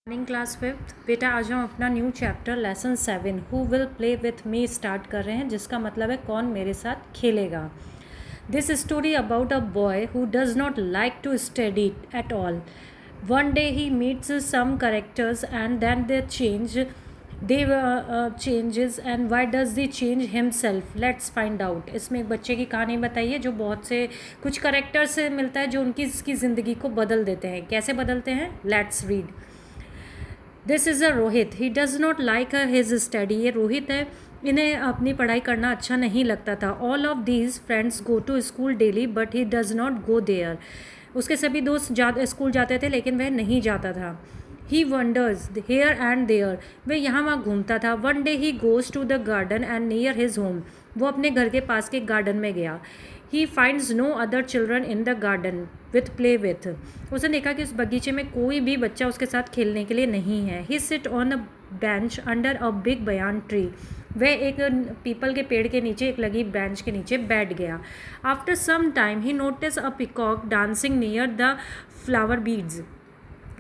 Morning class fifth. बेटा आज हम अपना new chapter lesson 7 who will play with me start कर रहे हैं, जिसका मतलब है कौन मेरे साथ खेलेगा। This story about a boy who does not like to study at all. One day he meets some characters and then they changes and why does they change himself. Let's find out. इसमें एक बच्चे की कहानी बताइए जो बहुत से कुछ करेक्टर से मिलता है जो उनकी इसकी ज़िंदगी को बदल देते हैं। कैसे बदलते हैं? Let's read. This is a Rohit. He does not like his study. ये रोहित है, इन्हें अपनी पढ़ाई करना अच्छा नहीं लगता था। All of these friends go to school daily but he does not go there. उसके सभी दोस्त स्कूल जाते थे लेकिन वह नहीं जाता था। He wonders here and there. वह यहाँ वहाँ घूमता था। One day he goes to the garden and near his home. वो अपने घर के पास के गार्डन में गया। He finds no other children in the garden with play with. उसने देखा कि उस बगीचे में कोई भी बच्चा उसके साथ खेलने के लिए नहीं है। He sit on a bench under a big banyan tree. वह एक पीपल के पेड़ के नीचे एक लगी बेंच के नीचे बैठ गया। After some time he notice a peacock dancing near the flower beads.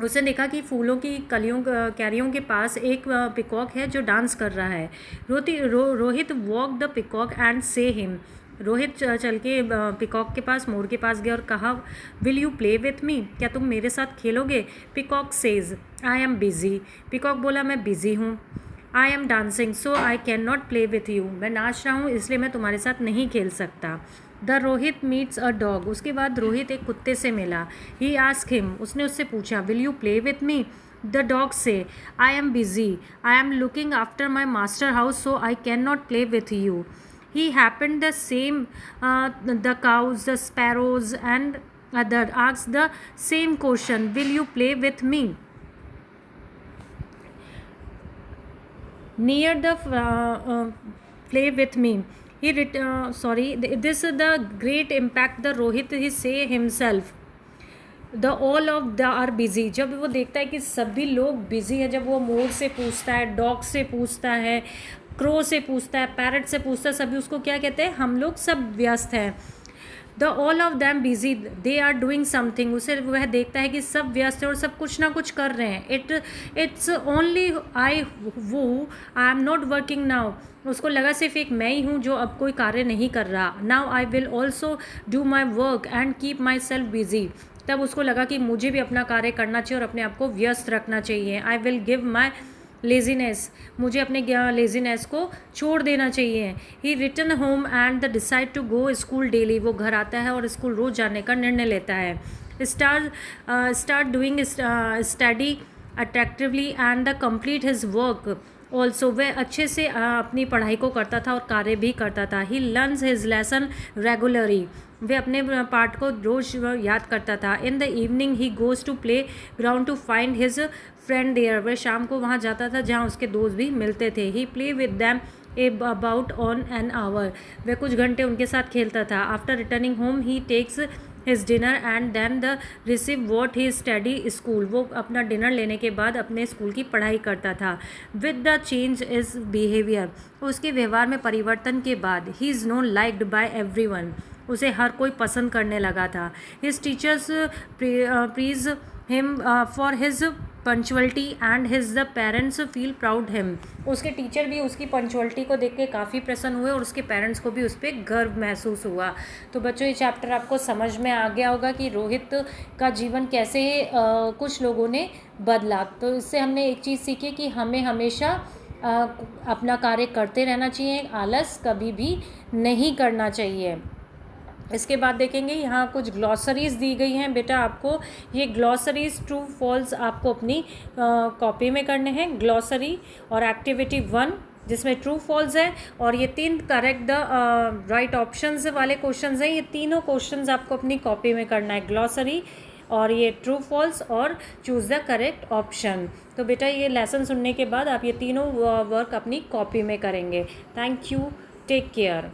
उसने देखा कि फूलों की क्यारियों के पास एक पिकॉक है जो डांस कर रहा है। Rohit walk the peacock and से हिम। रोहित चल के पिकॉक के पास, मोर के पास गया और कहा, विल यू प्ले विथ मी? क्या तुम मेरे साथ खेलोगे? Peacock says, I am busy. Peacock बोला, मैं बिजी हूँ। I am dancing so I can not play with you. मैं नाच रहा हूँ इसलिए मैं तुम्हारे साथ नहीं खेल सकता। The Rohit meets a dog. उसके बाद रोहित एक कुत्ते से मिला। He ask him. उसने उससे पूछा, will you play with me? The dog से, I am busy. I am looking after my master house so I can not play with you. He happened the same, the cows, the sparrows, and other asked the same question. Will you play with me? Near the play with me. This is the great impact the Rohit he say himself. The all of the are busy. जब वो देखता है कि सभी लोग busy हैं, जब वो मोर से पूछता है, डॉग से पूछता है, क्रो से पूछता है, पैरट से पूछता है, सभी उसको क्या कहते हैं? हम लोग सब व्यस्त हैं। The all of them busy they are doing something. उसे वह देखता है कि सब व्यस्त है और सब कुछ ना कुछ कर रहे हैं। It's only I am not working now. उसको लगा सिर्फ एक मैं ही हूँ जो अब कोई कार्य नहीं कर रहा। Now I will also do my work and keep my self busy. तब उसको लगा कि मुझे भी अपना कार्य करना चाहिए और अपने आप को व्यस्त रखना चाहिए। I will give my laziness. मुझे अपने लेजीनेस को छोड़ देना चाहिए। He return home and the decide to go school daily. वो घर आता है और स्कूल रोज़ जाने का निर्णय लेता है। Start doing study attractively and the complete his work also. वह अच्छे से अपनी पढ़ाई को करता था और कार्य भी करता था। He learns his lesson regularly. वे अपने पाठ को रोज याद करता था। In the evening he goes to playground to find his friend there. वह शाम को वहाँ जाता था जहाँ उसके दोस्त भी मिलते थे। He play with them about on an hour. वह कुछ घंटे उनके साथ खेलता था। After returning home he takes his dinner and then the receive what he study school. वो अपना डिनर लेने के बाद अपने स्कूल की पढ़ाई करता था। With the change is behaviour. उसके व्यवहार में परिवर्तन के बाद ही is known liked by everyone. उसे हर कोई पसंद करने लगा था। His teachers praise him for his punctuality and his the parents feel proud him. उसके टीचर भी उसकी पंचुअलिटी को देख के काफ़ी प्रसन्न हुए और उसके पेरेंट्स को भी उस पर गर्व महसूस हुआ। तो बच्चों, ये चैप्टर आपको समझ में आ गया होगा कि रोहित का जीवन कैसे कुछ लोगों ने बदला। तो इससे हमने एक चीज़ सीखी कि हमें हमेशा अपना कार्य करते रहना चाहिए, आलस कभी भी नहीं करना चाहिए। इसके बाद देखेंगे यहाँ कुछ ग्लॉसरीज दी गई हैं। बेटा आपको ये ग्लॉसरीज ट्रू फॉल्स आपको अपनी कॉपी में करने हैं। ग्लॉसरी और एक्टिविटी 1 जिसमें ट्रू फॉल्स है और ये 3 करेक्ट द राइट ऑप्शंस वाले क्वेश्चंस हैं। ये तीनों क्वेश्चंस आपको अपनी कॉपी में करना है, ग्लॉसरी और ये ट्रू फॉल्स और चूज़ द करेक्ट ऑप्शन। तो बेटा ये लेसन सुनने के बाद आप ये तीनों वर्क अपनी कॉपी में करेंगे। Thank you, take care.